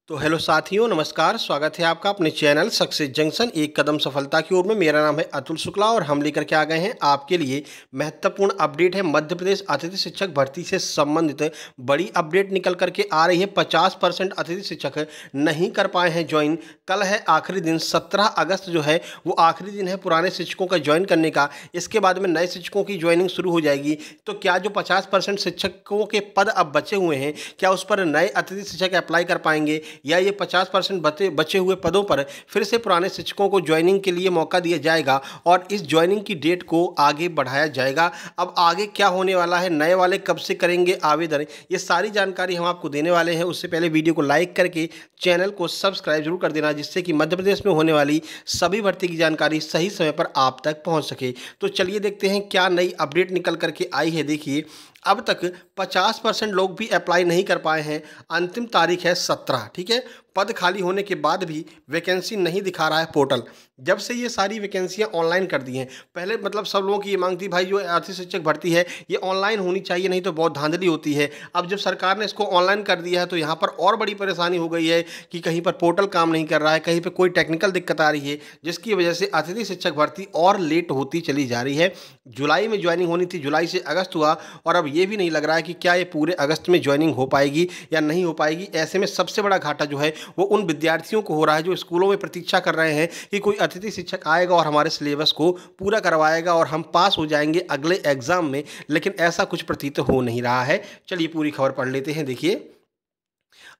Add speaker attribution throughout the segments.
Speaker 1: तो हेलो साथियों, नमस्कार। स्वागत है आपका अपने चैनल सक्सेस जंक्शन एक कदम सफलता की ओर में। मेरा नाम है अतुल शुक्ला और हम लेकर के आ गए हैं आपके लिए महत्वपूर्ण अपडेट है। मध्य प्रदेश अतिथि शिक्षक भर्ती से संबंधित बड़ी अपडेट निकल करके आ रही है। 50% अतिथि शिक्षक नहीं कर पाए हैं ज्वाइन। कल है आखिरी दिन, 17 अगस्त जो है वो आखिरी दिन है पुराने शिक्षकों का ज्वाइन करने का। इसके बाद में नए शिक्षकों की ज्वाइनिंग शुरू हो जाएगी। तो क्या जो 50% शिक्षकों के पद अब बचे हुए हैं, क्या उस पर नए अतिथि शिक्षक अप्लाई कर पाएंगे, या ये 50% बचे हुए पदों पर फिर से पुराने शिक्षकों को ज्वाइनिंग के लिए मौका दिया जाएगा और इस ज्वाइनिंग की डेट को आगे बढ़ाया जाएगा। अब आगे क्या होने वाला है, नए वाले कब से करेंगे आवेदन, ये सारी जानकारी हम आपको देने वाले हैं। उससे पहले वीडियो को लाइक करके चैनल को सब्सक्राइब जरूर कर देना, जिससे कि मध्य प्रदेश में होने वाली सभी भर्ती की जानकारी सही समय पर आप तक पहुंच सके। तो चलिए देखते हैं क्या नई अपडेट निकल करके आई है। देखिए, अब तक 50% लोग भी अप्लाई नहीं कर पाए हैं। अंतिम तारीख है 17, ठीक है। पद खाली होने के बाद भी वैकेंसी नहीं दिखा रहा है पोर्टल। जब से ये सारी वैकेंसियां ऑनलाइन कर दी हैं, पहले मतलब सब लोगों की ये मांग थी भाई जो अतिथि शिक्षक भर्ती है ये ऑनलाइन होनी चाहिए, नहीं तो बहुत धांधली होती है। अब जब सरकार ने इसको ऑनलाइन कर दिया है तो यहाँ पर और बड़ी परेशानी हो गई है कि कहीं पर पोर्टल काम नहीं कर रहा है, कहीं पर कोई टेक्निकल दिक्कत आ रही है, जिसकी वजह से अतिथि शिक्षक भर्ती और लेट होती चली जा रही है। जुलाई में ज्वाइनिंग होनी थी, जुलाई से अगस्त हुआ और अब ये भी नहीं लग रहा है कि क्या ये पूरे अगस्त में ज्वाइनिंग हो पाएगी या नहीं हो पाएगी। ऐसे में सबसे बड़ा घाटा जो है वो उन विद्यार्थियों को हो रहा है जो स्कूलों में प्रतीक्षा कर रहे हैं कि कोई अतिथि शिक्षक आएगा और हमारे सिलेबस को पूरा करवाएगा और हम पास हो जाएंगे अगले एग्जाम में, लेकिन ऐसा कुछ प्रतीत हो नहीं रहा है। चलिए पूरी खबर पढ़ लेते हैं। देखिए,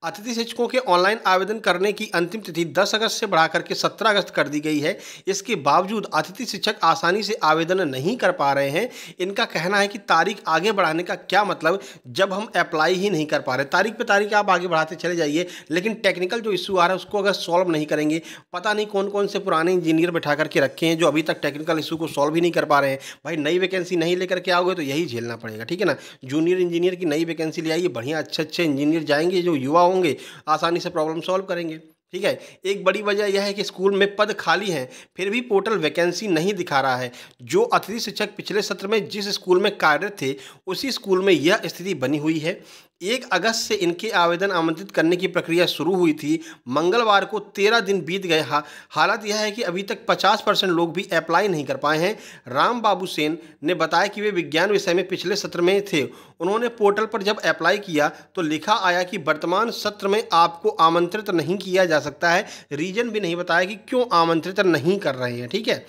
Speaker 1: अतिथि शिक्षकों के ऑनलाइन आवेदन करने की अंतिम तिथि 10 अगस्त से बढ़ाकर के 17 अगस्त कर दी गई है। इसके बावजूद अतिथि शिक्षक आसानी से आवेदन नहीं कर पा रहे हैं। इनका कहना है कि तारीख आगे बढ़ाने का क्या मतलब, जब हम अप्लाई ही नहीं कर पा रहे। तारीख पे तारीख आप आगे बढ़ाते चले जाइए, लेकिन टेक्निकल जो इशू आ रहा है उसको अगर सॉल्व नहीं करेंगे, पता नहीं कौन कौन से पुराने इंजीनियर बैठा करके रखे हैं जो अभी तक टेक्निकल इशू को सॉल्व ही नहीं कर पा रहे हैं। भाई नई वैकेंसी नहीं लेकर के आओगे तो यही झेलना पड़ेगा, ठीक है ना। जूनियर इंजीनियर की नई वैकेंसी ले आइए, बढ़िया अच्छे अच्छे इंजीनियर जाएंगे जो युवा होंगे, आसानी से प्रॉब्लम सॉल्व करेंगे, ठीक है। एक बड़ी वजह यह है कि स्कूल में पद खाली हैं, फिर भी पोर्टल वैकेंसी नहीं दिखा रहा है। जो अतिथि शिक्षक पिछले सत्र में जिस स्कूल में कार्यरत थे उसी स्कूल में यह स्थिति बनी हुई है। 1 अगस्त से इनके आवेदन आमंत्रित करने की प्रक्रिया शुरू हुई थी। मंगलवार को 13 दिन बीत गए। हालत यह है कि अभी तक 50% लोग भी अप्लाई नहीं कर पाए हैं। राम बाबू सेन ने बताया कि वे विज्ञान विषय में पिछले सत्र में थे। उन्होंने पोर्टल पर जब अप्लाई किया तो लिखा आया कि वर्तमान सत्र में आपको आमंत्रित नहीं किया जा सकता है। रीजन भी नहीं बताया कि क्यों आमंत्रित नहीं कर रहे हैं, ठीक है।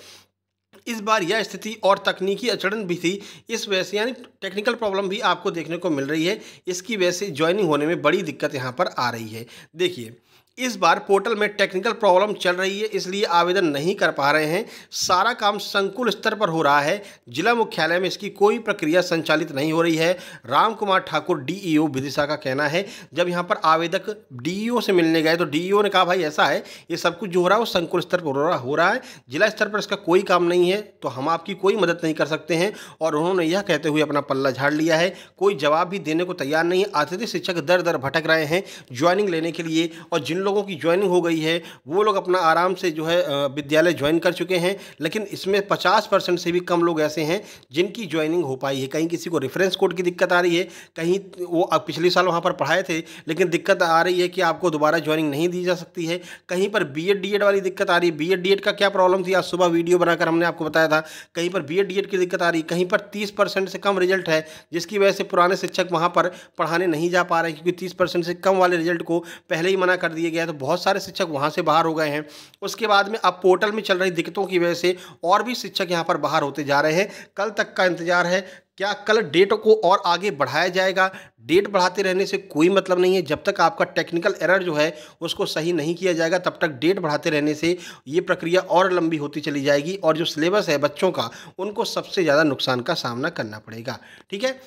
Speaker 1: इस बार यह स्थिति और तकनीकी अड़चन भी थी, इस वजह से यानी टेक्निकल प्रॉब्लम भी आपको देखने को मिल रही है। इसकी वजह से ज्वाइनिंग होने में बड़ी दिक्कत यहाँ पर आ रही है। देखिए, इस बार पोर्टल में टेक्निकल प्रॉब्लम चल रही है, इसलिए आवेदन नहीं कर पा रहे हैं। सारा काम संकुल स्तर पर हो रहा है, जिला मुख्यालय में इसकी कोई प्रक्रिया संचालित नहीं हो रही है। राम कुमार ठाकुर डीईओ विदिशा का कहना है। जब यहाँ पर आवेदक डीईओ से मिलने गए तो डीईओ ने कहा भाई ऐसा है, ये सब कुछ जो हो रहा है वो संकुल स्तर पर हो रहा है, जिला स्तर पर इसका कोई काम नहीं है, तो हम आपकी कोई मदद नहीं कर सकते हैं। और उन्होंने यह कहते हुए अपना पल्ला झाड़ लिया है, कोई जवाब भी देने को तैयार नहीं है। अतिथि शिक्षक दर दर भटक रहे हैं ज्वाइनिंग लेने के लिए, और जिन लोगों की ज्वाइनिंग हो गई है वो लोग अपना आराम से जो है विद्यालय ज्वाइन कर चुके हैं, लेकिन इसमें 50% से भी कम लोग ऐसे हैं जिनकी ज्वाइनिंग हो पाई है। कहीं किसी को रेफरेंस कोड की दिक्कत आ रही है, कहीं वो पिछले साल वहाँ पर पढ़ाए थे लेकिन दिक्कत आ रही है कि आपको दोबारा ज्वाइनिंग नहीं दी जा सकती है। कहीं पर बीएड डीएड वाली दिक्कत आ रही है। बीएड डीएड का क्या प्रॉब्लम थी, आज सुबह वीडियो बनाकर हमने आपको बताया था। कहीं पर बीएड डीएड की दिक्कत आ रही है, कहीं पर 30% से कम रिजल्ट है, जिसकी वजह से पुराने शिक्षक वहाँ पर पढ़ाने नहीं जा पा रहे हैं, क्योंकि 30% से कम वाले रिजल्ट को पहले ही मना कर दिया गया। तो बहुत सारे शिक्षक वहां से बाहर हो गए हैं। उसके बाद में अब पोर्टल में चल रही दिक्कतों की वजह से और भी शिक्षक यहां पर बाहर होते जा रहे हैं। कल तक का इंतजार है। क्या कल डेट को और आगे बढ़ाया जाएगा? डेट बढ़ाते रहने से कोई मतलब नहीं है। जब तक आपका टेक्निकल एरर जो है उसको सही नहीं किया जाएगा, तब तक डेट बढ़ाते रहने से ये प्रक्रिया और लंबी होती चली जाएगी और जो सिलेबस है बच्चों का उनको सबसे ज़्यादा नुकसान का सामना करना पड़ेगा, ठीक है।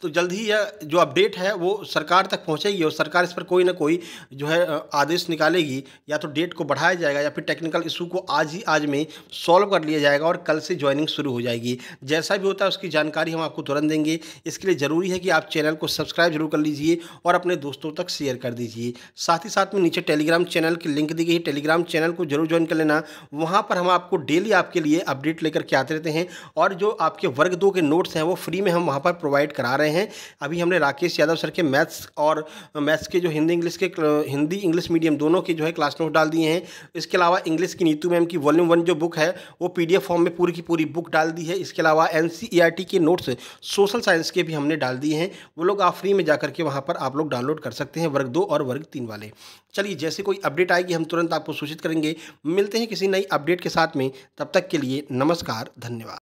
Speaker 1: तो जल्द ही यह जो अपडेट है वो सरकार तक पहुंचेगी और सरकार इस पर कोई ना कोई जो है आदेश निकालेगी। या तो डेट को बढ़ाया जाएगा या फिर टेक्निकल इशू को आज में सॉल्व कर लिया जाएगा और कल से ज्वाइनिंग शुरू हो जाएगी। जैसा भी होता है उसकी जानकारी हम आपको तुरंत देंगे। इसके लिए ज़रूरी है कि आप चैनल को सब्सक्राइब जरूर कर लीजिए और अपने दोस्तों तक शेयर कर दीजिए। साथ ही साथ में नीचे टेलीग्राम चैनल की लिंक दी गई है, टेलीग्राम चैनल को जरूर ज्वाइन कर लेना। वहाँ पर हम आपको डेली आपके लिए अपडेट लेकर के आते रहते हैं और जो आपके वर्ग 2 के नोट्स हैं वो फ्री में हम वहाँ पर प्रोवाइड करा रहे हैं। हैं। अभी हमने राकेश यादव सर के मैथ्स और मैथ्स के जो हिंदी इंग्लिश मीडियम दोनों के जो है क्लास नोट डाल दिए हैं। इसके अलावा इंग्लिश की नीतू मैम की वॉल्यूम 1 जो बुक है वो पीडीएफ फॉर्म में पूरी की पूरी बुक डाल दी है। इसके अलावा एनसीईआरटी के नोट्स सोशल साइंस के भी हमने डाल दिए हैं। वो लोग आप फ्री में जाकर के वहाँ पर आप लोग डाउनलोड कर सकते हैं, वर्ग 2 और वर्ग 3 वाले। चलिए, जैसे कोई अपडेट आएगी हम तुरंत आपको सूचित करेंगे। मिलते हैं किसी नई अपडेट के साथ में, तब तक के लिए नमस्कार, धन्यवाद।